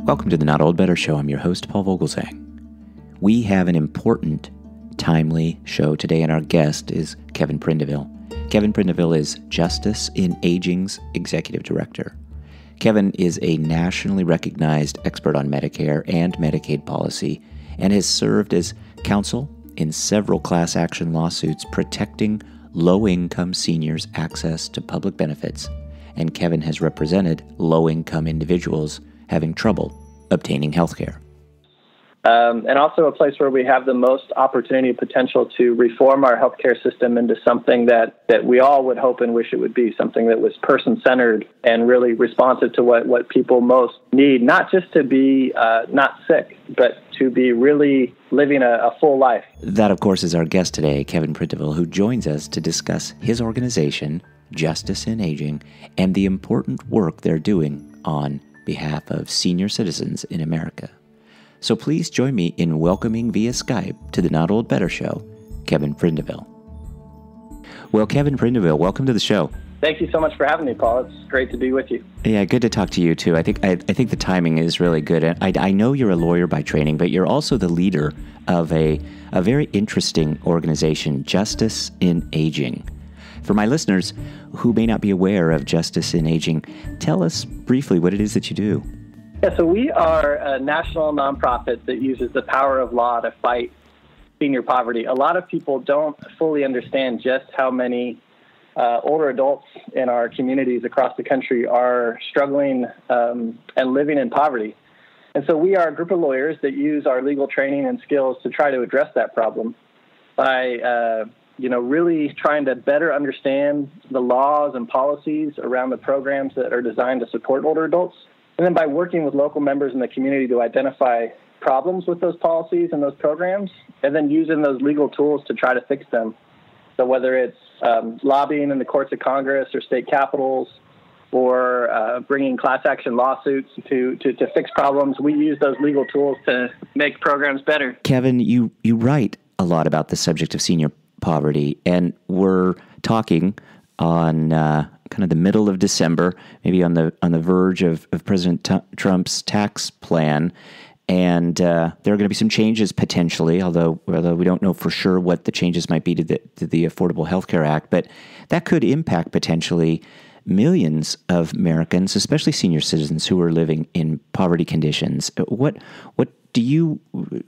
Welcome to the Not Old Better Show. I'm your host, Paul Vogelzang. We have an important, timely show today, and our guest is Kevin Prindiville. Kevin Prindiville is Justice in Aging's Executive Director. Kevin is a nationally recognized expert on Medicare and Medicaid policy and has served as counsel in several class action lawsuits protecting low-income seniors' access to public benefits, and Kevin has represented low-income individuals having trouble obtaining health care. And also a place where we have the most opportunity and potential to reform our healthcare system into something that we all would hope and wish it would be, something that was person-centered and really responsive to what people most need, not just to be not sick, but to be really living a full life. That, of course, is our guest today, Kevin Prindiville, who joins us to discuss his organization, Justice in Aging, and the important work they're doing on behalf of senior citizens in America. So please join me in welcoming via Skype to the Not Old Better Show, Kevin Prindiville. Well, Kevin Prindiville, welcome to the show. Thank you so much for having me, Paul. It's great to be with you. Yeah, good to talk to you too. I think the timing is really good. And I know you're a lawyer by training, but you're also the leader of a very interesting organization, Justice in Aging. For my listeners who may not be aware of Justice in Aging, tell us briefly what it is that you do. Yeah, so we are a national nonprofit that uses the power of law to fight senior poverty. A lot of people don't fully understand just how many older adults in our communities across the country are struggling and living in poverty. And so we are a group of lawyers that use our legal training and skills to try to address that problem by really trying to better understand the laws and policies around the programs that are designed to support older adults. And then by working with local members in the community to identify problems with those policies and those programs, and then using those legal tools to try to fix them. So whether it's lobbying in the courts of Congress or state capitals, or bringing class action lawsuits to fix problems, we use those legal tools to make programs better. Kevin, you write a lot about the subject of senior poverty, and we're talking on kind of the middle of December, maybe on the verge of President Trump's tax plan, and there are going to be some changes potentially, although we don't know for sure what the changes might be to the Affordable Health Care Act, but that could impact potentially millions of Americans, especially senior citizens who are living in poverty conditions. What do you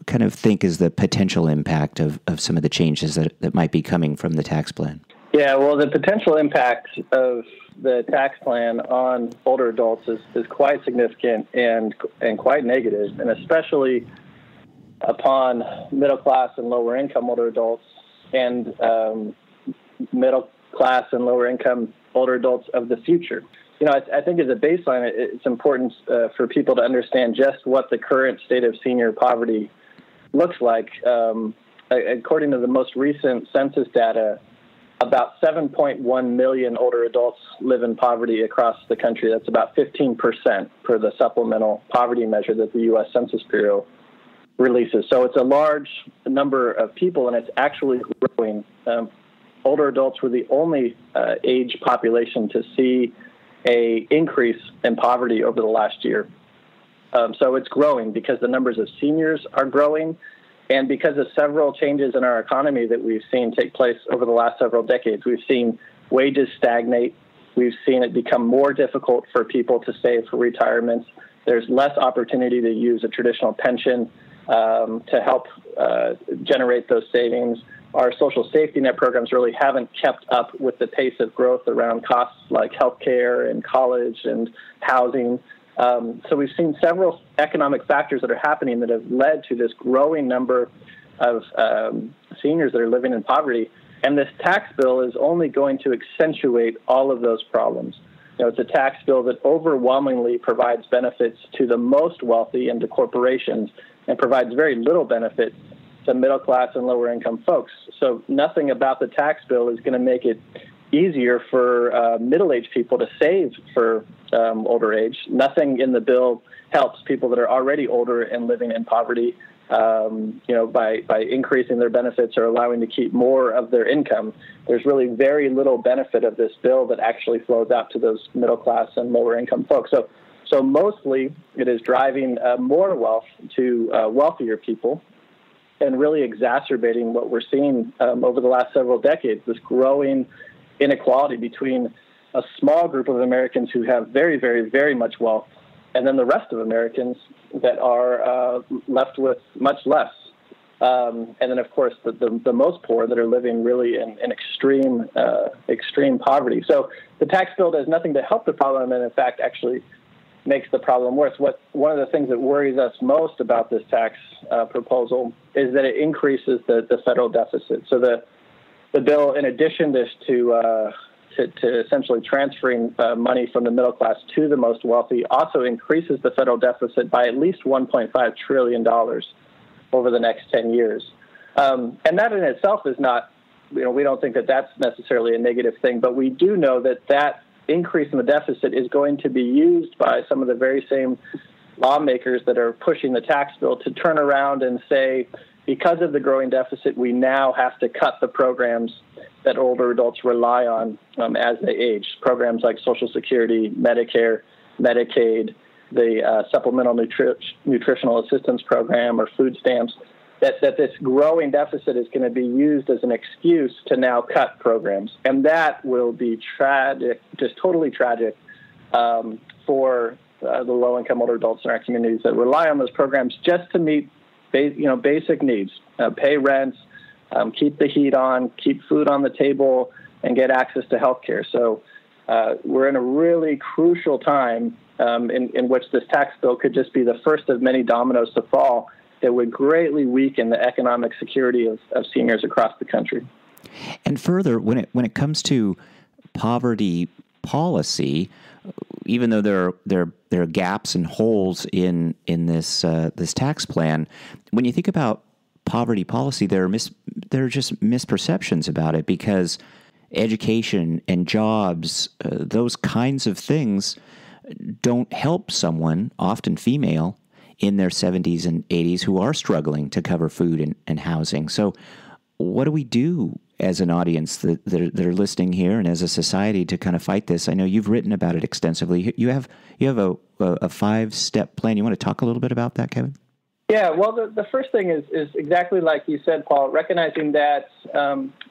kind of think is the potential impact of some of the changes that might be coming from the tax plan? Yeah, well, the potential impact of the tax plan on older adults is quite significant and quite negative, and especially upon middle class and lower income older adults and middle class and lower income older adults of the future. You know, I think as a baseline, it's important for people to understand just what the current state of senior poverty looks like. According to the most recent census data, about 7.1 million older adults live in poverty across the country. That's about 15% per the supplemental poverty measure that the U.S. Census Bureau releases. So it's a large number of people, and it's actually growing. Older adults were the only age population to see an increase in poverty over the last year. So it's growing because the numbers of seniors are growing, and because of several changes in our economy that we've seen take place over the last several decades. We've seen wages stagnate. We've seen it become more difficult for people to save for retirement. There's less opportunity to use a traditional pension to help generate those savings. Our social safety net programs really haven't kept up with the pace of growth around costs like healthcare and college and housing. So we've seen several economic factors that are happening that have led to this growing number of seniors that are living in poverty. And this tax bill is only going to accentuate all of those problems. You know, it's a tax bill that overwhelmingly provides benefits to the most wealthy and to corporations, and provides very little benefit to middle class and lower income folks. So nothing about the tax bill is going to make it easier for middle-aged people to save for older age. Nothing in the bill helps people that are already older and living in poverty, by increasing their benefits or allowing to keep more of their income. There's really very little benefit of this bill that actually flows out to those middle class and lower income folks. So So mostly it is driving more wealth to wealthier people and really exacerbating what we're seeing over the last several decades, this growing inequality between a small group of Americans who have very, very, very much wealth and then the rest of Americans that are left with much less. And then, of course, the most poor that are living really in extreme poverty. So the tax bill does nothing to help the problem, and in fact, actually makes the problem worse. One of the things that worries us most about this tax proposal is that it increases the federal deficit. So the bill, in addition to essentially transferring money from the middle class to the most wealthy, also increases the federal deficit by at least $1.5 trillion over the next 10 years. And that in itself is not, we don't think that that's necessarily a negative thing, but we do know that increase in the deficit is going to be used by some of the very same lawmakers that are pushing the tax bill to turn around and say, because of the growing deficit, we now have to cut the programs that older adults rely on as they age. Programs like Social Security, Medicare, Medicaid, the Supplemental Nutritional Assistance Program or food stamps, that this growing deficit is going to be used as an excuse to now cut programs. And that will be tragic, just totally tragic for the low-income older adults in our communities that rely on those programs just to meet basic needs, pay rent, keep the heat on, keep food on the table, and get access to health care. So we're in a really crucial time in which this tax bill could just be the first of many dominoes to fall that would greatly weaken the economic security of seniors across the country. And further, when it comes to poverty policy, even though there are gaps and holes in this tax plan, when you think about poverty policy, there are just misperceptions about it, because education and jobs, those kinds of things, don't help someone, often female, in their 70s and 80s who are struggling to cover food and housing. So what do we do as an audience that are listening here and as a society to kind of fight this? I know you've written about it extensively. You have a 5-step plan. You want to talk a little bit about that, Kevin? Yeah, well, the first thing is exactly like you said, Paul, recognizing that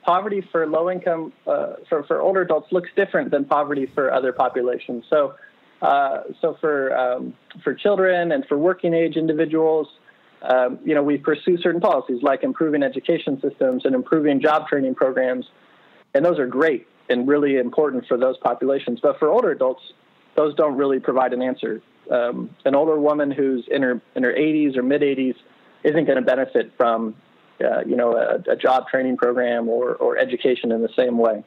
poverty for low-income, for older adults looks different than poverty for other populations. So for children and for working-age individuals, we pursue certain policies like improving education systems and improving job training programs, and those are great and really important for those populations. But for older adults, those don't really provide an answer. An older woman who's in her 80s or mid-80s isn't going to benefit from a job training program or education in the same way.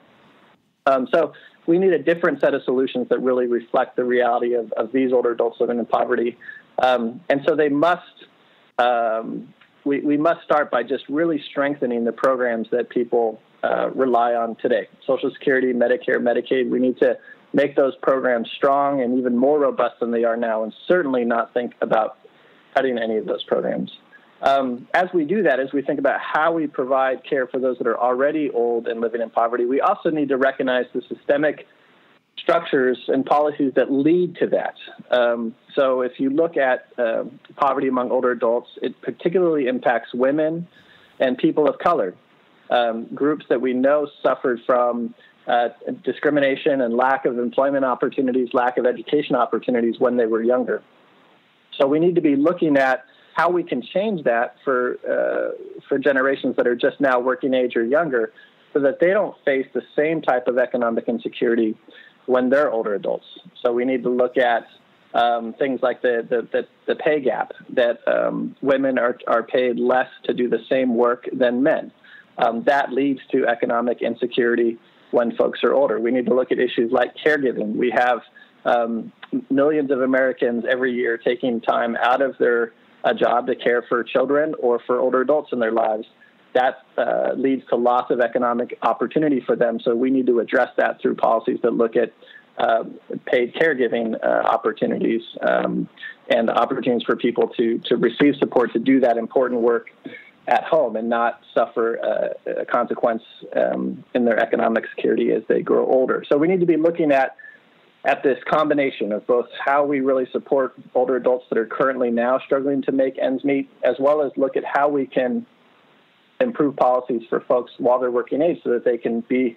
So we need a different set of solutions that really reflect the reality of these older adults living in poverty. And so they must, we must start by just really strengthening the programs that people rely on today. Social Security, Medicare, Medicaid, we need to make those programs strong and even more robust than they are now, and certainly not think about cutting any of those programs. As we do that, as we think about how we provide care for those that are already old and living in poverty, we also need to recognize the systemic structures and policies that lead to that. So if you look at poverty among older adults, it particularly impacts women and people of color, groups that we know suffered from discrimination and lack of employment opportunities, lack of education opportunities when they were younger. So we need to be looking at how we can change that for generations that are just now working age or younger, so that they don't face the same type of economic insecurity when they're older adults. So we need to look at things like the pay gap, that women are paid less to do the same work than men. That leads to economic insecurity when folks are older. We need to look at issues like caregiving. We have millions of Americans every year taking time out of their job to care for children or for older adults in their lives. That leads to lots of economic opportunity for them. So we need to address that through policies that look at paid caregiving opportunities and opportunities for people to receive support to do that important work at home and not suffer a consequence in their economic security as they grow older. So we need to be looking at at this combination of both how we really support older adults that are currently now struggling to make ends meet, as well as look at how we can improve policies for folks while they're working age so that they can be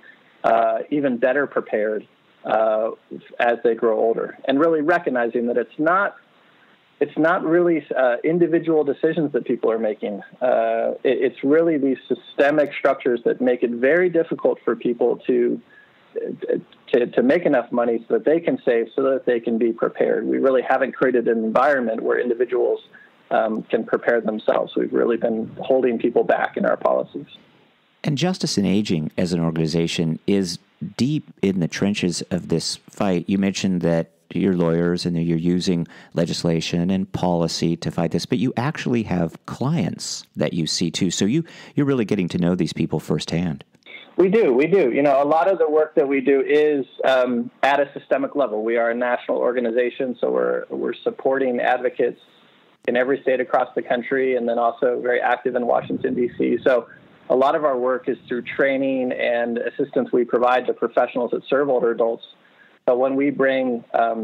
even better prepared as they grow older. And really recognizing that it's not really individual decisions that people are making. It's really these systemic structures that make it very difficult for people to make enough money so that they can save, so that they can be prepared. We really haven't created an environment where individuals can prepare themselves. We've really been holding people back in our policies. And Justice in Aging as an organization is deep in the trenches of this fight. You mentioned that you're lawyers and that you're using legislation and policy to fight this, but you actually have clients that you see too. So you're really getting to know these people firsthand. We do. You know, a lot of the work that we do is at a systemic level. We are a national organization, so we're supporting advocates in every state across the country, and then also very active in Washington, D.C. So a lot of our work is through training and assistance we provide to professionals that serve older adults. So when we bring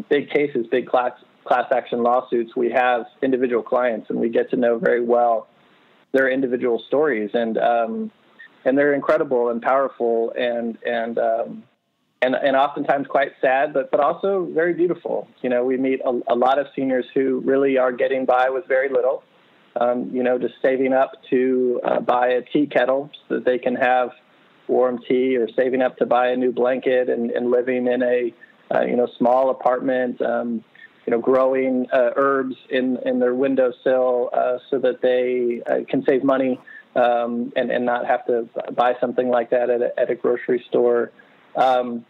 big cases, big class action lawsuits, we have individual clients, and we get to know very well their individual stories, and they're incredible and powerful and oftentimes quite sad, but also very beautiful. You know, we meet a lot of seniors who really are getting by with very little, just saving up to buy a tea kettle so that they can have warm tea, or saving up to buy a new blanket and living in a small apartment, growing herbs in their windowsill so that they can save money and not have to buy something like that at a grocery store. But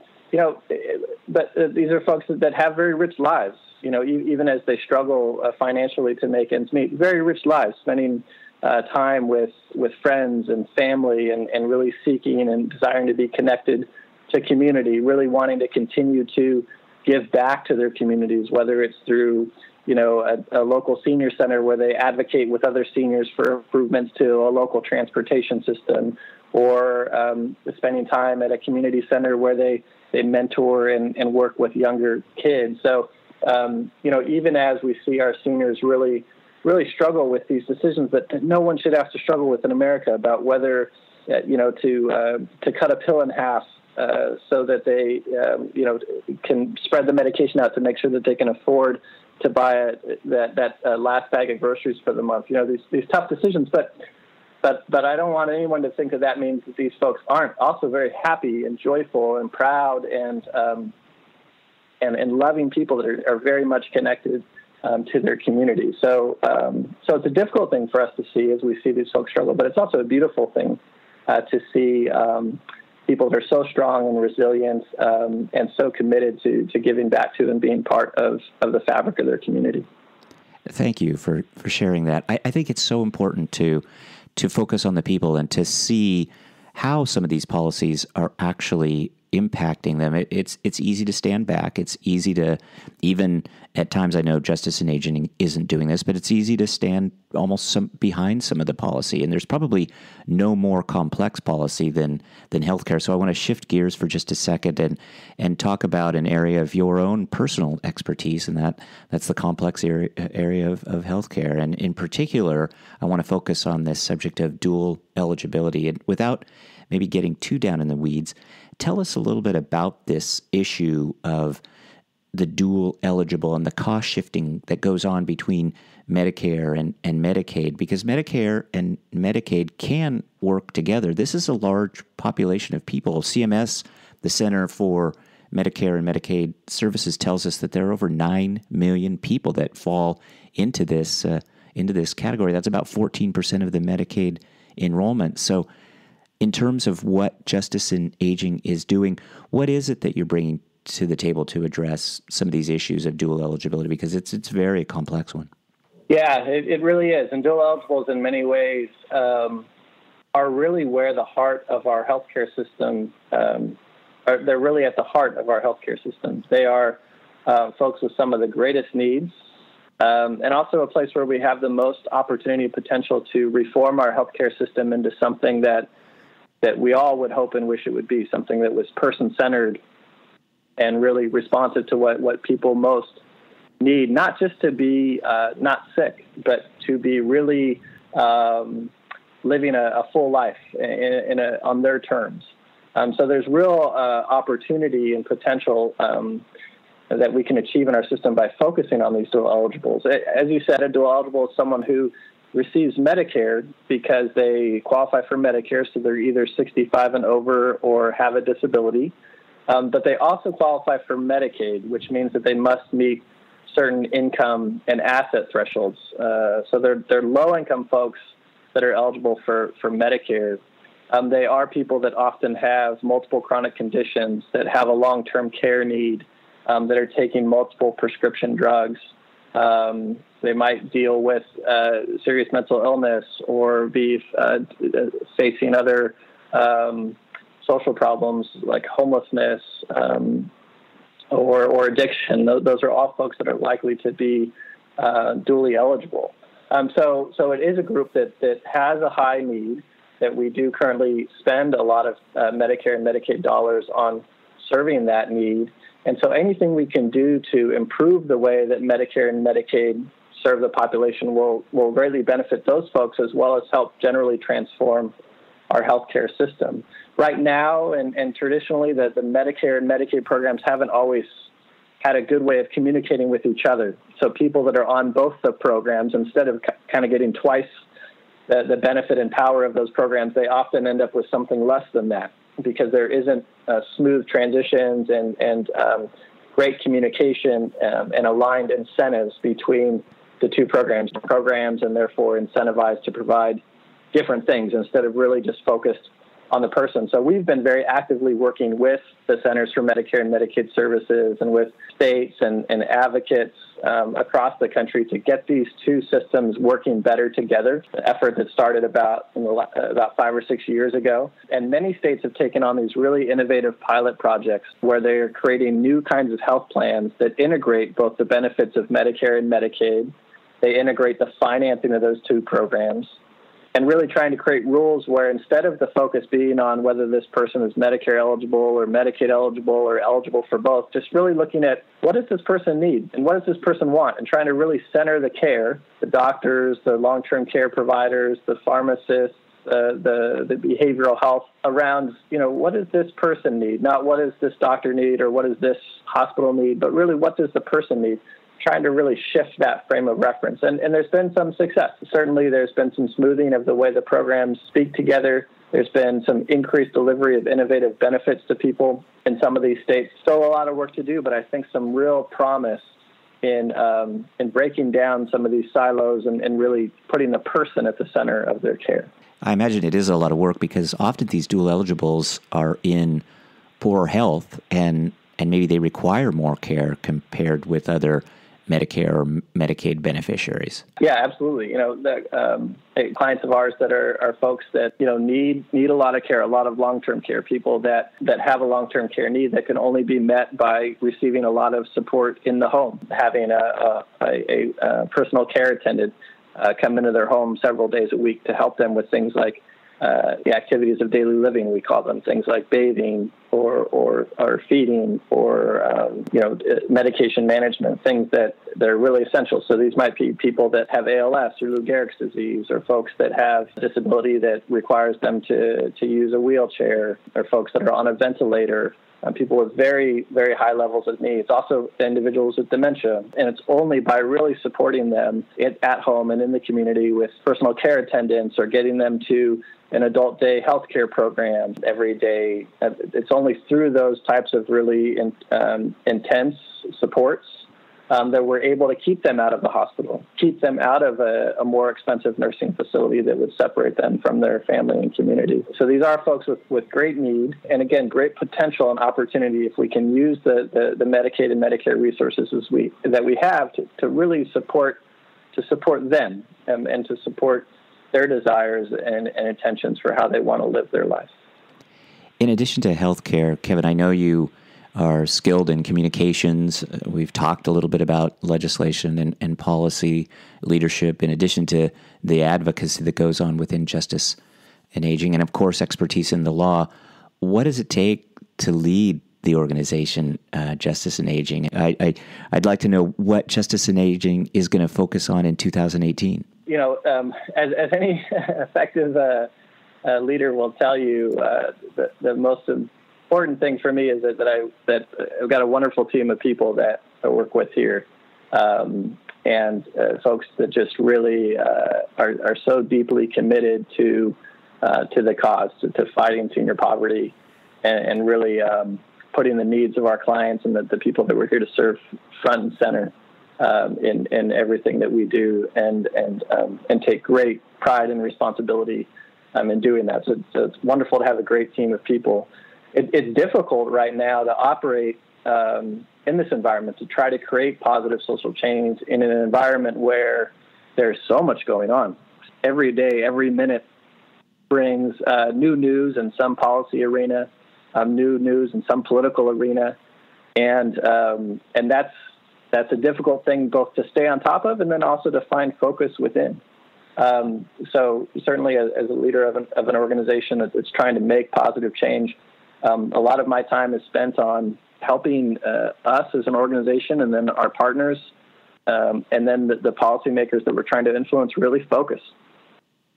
these are folks that have very rich lives, even as they struggle financially to make ends meet, very rich lives, spending time with friends and family and really seeking and desiring to be connected to community, really wanting to continue to give back to their communities, whether it's through a local senior center where they advocate with other seniors for improvements to a local transportation system, or spending time at a community center where they mentor and work with younger kids. So, even as we see our seniors really struggle with these decisions that no one should have to struggle with in America about whether, to cut a pill in half so that they, can spread the medication out to make sure that they can afford to buy that last bag of groceries for the month. These tough decisions, but I don't want anyone to think that means that these folks aren't also very happy and joyful and proud and loving people that are very much connected to their community. So it's a difficult thing for us to see as we see these folks struggle, but it's also a beautiful thing to see people that are so strong and resilient and so committed to giving back to and being part of the fabric of their community. Thank you for sharing that. I think it's so important to focus on the people and to see how some of these policies are actually impacting them. It's easy to stand back. It's easy to, even at times, I know Justice in Aging isn't doing this, but it's easy to stand almost behind some of the policy. And there's probably no more complex policy than healthcare. So I want to shift gears for just a second and talk about an area of your own personal expertise, and that's the complex area of healthcare. And in particular, I want to focus on this subject of dual eligibility. And without maybe getting too down in the weeds, tell us a little bit about this issue of the dual eligible and the cost shifting that goes on between Medicare and Medicaid, because Medicare and Medicaid can work together. This is a large population of people. CMS, the Center for Medicare and Medicaid Services, tells us that there are over 9 million people that fall into this category. That's about 14% of the Medicaid enrollment. So in terms of what Justice in Aging is doing, what is it that you're bringing to the table to address some of these issues of dual eligibility? Because it's a very complex one. Yeah, it really is. And dual eligibles in many ways are really where the heart of our healthcare system, they're really at the heart of our healthcare system. They are folks with some of the greatest needs, and also a place where we have the most opportunity and potential to reform our healthcare system into something that we all would hope and wish it would be, something that was person-centered and really responsive to what people most need, not just to be not sick, but to be really living a full life on their terms. So there's real opportunity and potential that we can achieve in our system by focusing on these dual eligibles. As you said, a dual eligible is someone who receives Medicare because they qualify for Medicare, so they're either 65 and over or have a disability. But they also qualify for Medicaid, which means that they must meet certain income and asset thresholds. So they're low-income folks that are eligible for Medicare. They are people that often have multiple chronic conditions, that have a long-term care need, that are taking multiple prescription drugs. They might deal with serious mental illness or be facing other social problems like homelessness or addiction. Those are all folks that are likely to be dually eligible. So it is a group that has a high need, that we do currently spend a lot of Medicare and Medicaid dollars on serving that need. And so anything we can do to improve the way that Medicare and Medicaid serve the population will greatly benefit those folks, as well as help generally transform our healthcare system. Right now, and traditionally, the Medicare and Medicaid programs haven't always had a good way of communicating with each other. So people that are on both the programs, instead of kind of getting twice the benefit and power of those programs, they often end up with something less than that, because there isn't smooth transitions and great communication and aligned incentives between the two programs, and therefore incentivized to provide different things instead of really just focused on the person. So we've been very actively working with the Centers for Medicare and Medicaid Services and with states and advocates across the country to get these two systems working better together, an effort that started about 5 or 6 years ago. And many states have taken on these really innovative pilot projects where they're creating new kinds of health plans that integrate both the benefits of Medicare and Medicaid. They integrate the financing of those two programs, and really trying to create rules where, instead of the focus being on whether this person is Medicare eligible or Medicaid eligible or eligible for both, just really looking at what does this person need and what does this person want, and trying to really center the care, the doctors, the long-term care providers, the pharmacists, the behavioral health around, what does this person need? Not what does this doctor need or what does this hospital need, but really what does the person need? Trying to really shift that frame of reference. And there's been some success. Certainly there's been some smoothing of the way the programs speak together. There's been some increased delivery of innovative benefits to people in some of these states. Still a lot of work to do, but I think some real promise in breaking down some of these silos and really putting the person at the center of their care. I imagine it is a lot of work, because often these dual eligibles are in poor health and maybe they require more care compared with other Medicare or Medicaid beneficiaries. Yeah, absolutely. Clients of ours that are folks that need a lot of care, a lot of long-term care, people that have a long-term care need that can only be met by receiving a lot of support in the home, having a personal care attendant come into their home several days a week to help them with things like the activities of daily living, we call them, things like bathing or feeding or medication management, things that are really essential. So these might be people that have ALS or Lou Gehrig's disease, or folks that have disability that requires them to use a wheelchair, or folks that are on a ventilator. People with very, very high levels of needs, also individuals with dementia. And it's only by really supporting them at home and in the community with personal care attendants, or getting them to an adult day healthcare program every day. It's only through those types of really intense supports that we're able to keep them out of the hospital, keep them out of a more expensive nursing facility that would separate them from their family and community. So these are folks with great need, and again, great potential and opportunity if we can use the Medicaid and Medicare resources that we have to really support them and to support their desires and intentions for how they want to live their life. In addition to healthcare, Kevin, I know you are skilled in communications. We've talked a little bit about legislation and policy leadership, in addition to the advocacy that goes on within justice and aging, and of course expertise in the law. What does it take to lead the organization, Justice in Aging. I'd like to know what Justice in Aging is going to focus on in 2018. As any effective leader will tell you, the most important thing for me is that I've got a wonderful team of people that I work with here, and folks that just really are so deeply committed to the cause, to fighting senior poverty, and really putting the needs of our clients and the people that we're here to serve front and center in everything that we do, and take great pride and responsibility in doing that. So it's wonderful to have a great team of people. It's difficult right now to operate in this environment, to try to create positive social change in an environment where there's so much going on. Every day, every minute brings new news in some policy arena, new news in some political arena, and that's a difficult thing both to stay on top of and then also to find focus within. So certainly as a leader of an organization that's trying to make positive change, a lot of my time is spent on helping us as an organization and then our partners and then the policymakers that we're trying to influence really focus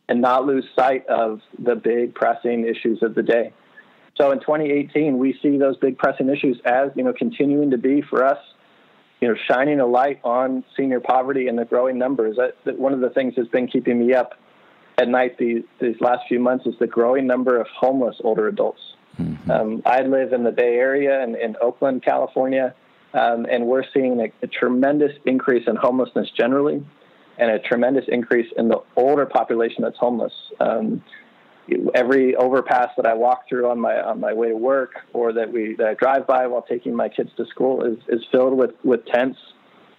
and not lose sight of the big pressing issues of the day. So in 2018, we see those big pressing issues as, continuing to be for us, shining a light on senior poverty and the growing numbers. That one of the things that's been keeping me up at night these last few months is the growing number of homeless older adults. Mm-hmm. I live in the Bay Area and in Oakland, California, and we're seeing a tremendous increase in homelessness generally, and a tremendous increase in the older population that's homeless. Every overpass that I walk through on my way to work, or that I drive by while taking my kids to school, is filled with tents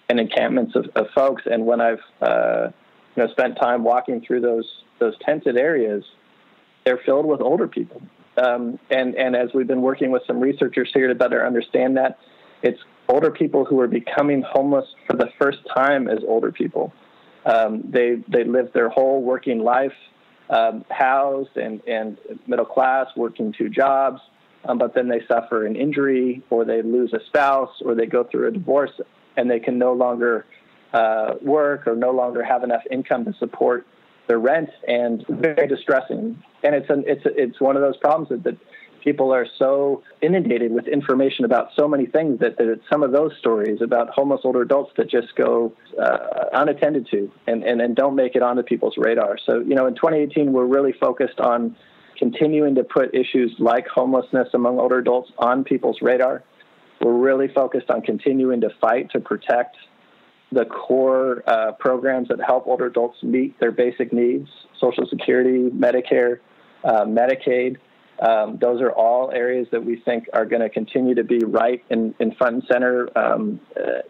and encampments of folks. And when I've spent time walking through those tented areas, they're filled with older people. And as we've been working with some researchers here to better understand that, it's older people who are becoming homeless for the first time as older people. They lived their whole working life housed and middle class, working 2 jobs, but then they suffer an injury, or they lose a spouse, or they go through a divorce, and they can no longer work or no longer have enough income to support their rent, and very distressing. And it's one of those problems that people are so inundated with information about so many things that some of those stories about homeless older adults that just go unattended to and don't make it onto people's radar. So, in 2018, we're really focused on continuing to put issues like homelessness among older adults on people's radar. We're really focused on continuing to fight to protect the core programs that help older adults meet their basic needs: Social Security, Medicare, Medicaid. Those are all areas that we think are going to continue to be right in front and center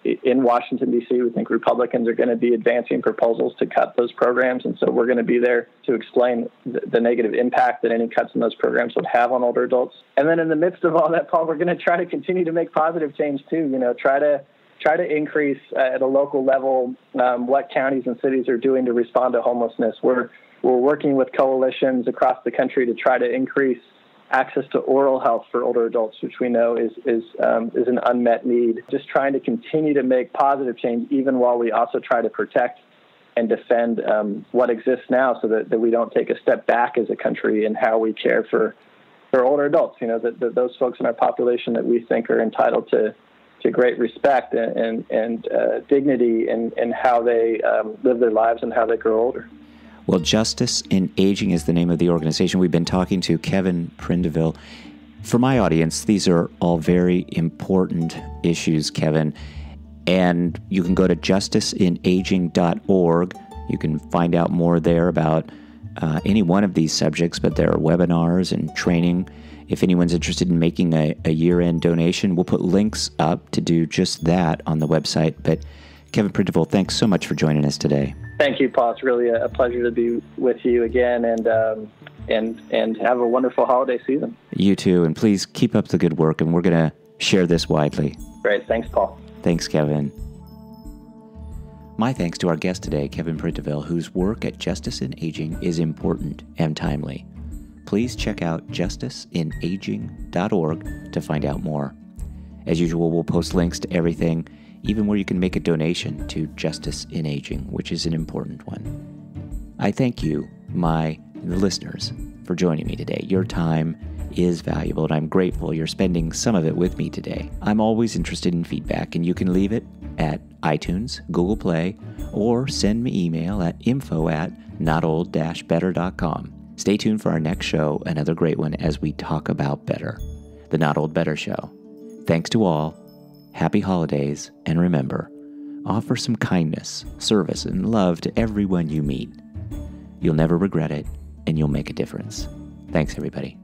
in Washington, D.C. We think Republicans are going to be advancing proposals to cut those programs, and so we're going to be there to explain the negative impact that any cuts in those programs would have on older adults. And then in the midst of all that, Paul, we're going to try to continue to make positive change too. Try to increase at a local level what counties and cities are doing to respond to homelessness. We're working with coalitions across the country to try to increase access to oral health for older adults, which we know is an unmet need. Just trying to continue to make positive change, even while we also try to protect and defend what exists now, so that we don't take a step back as a country in how we care for older adults. Those folks in our population that we think are entitled to great respect and dignity in how they live their lives and how they grow older. Well, Justice in Aging is the name of the organization. We've been talking to Kevin Prindiville. For my audience, these are all very important issues, Kevin. And you can go to justiceinaaging.org. You can find out more there about any one of these subjects, but there are webinars and training. If anyone's interested in making a year-end donation, we'll put links up to do just that on the website. But Kevin Prindiville, thanks so much for joining us today. Thank you, Paul. It's really a pleasure to be with you again, and have a wonderful holiday season. You too, and please keep up the good work, and we're going to share this widely. Great. Thanks, Paul. Thanks, Kevin. My thanks to our guest today, Kevin Prindiville, whose work at Justice in Aging is important and timely. Please check out justiceinaaging.org to find out more. As usual, we'll post links to everything, even where you can make a donation to Justice in Aging, which is an important one. I thank you, the listeners, for joining me today. Your time is valuable, and I'm grateful you're spending some of it with me today. I'm always interested in feedback, and you can leave it at iTunes, Google Play, or send me email at info@notold-better.com. Stay tuned for our next show, another great one, as we talk about better. The Not Old Better Show. Thanks to all. Happy holidays, and remember, offer some kindness, service, and love to everyone you meet. You'll never regret it, and you'll make a difference. Thanks, everybody.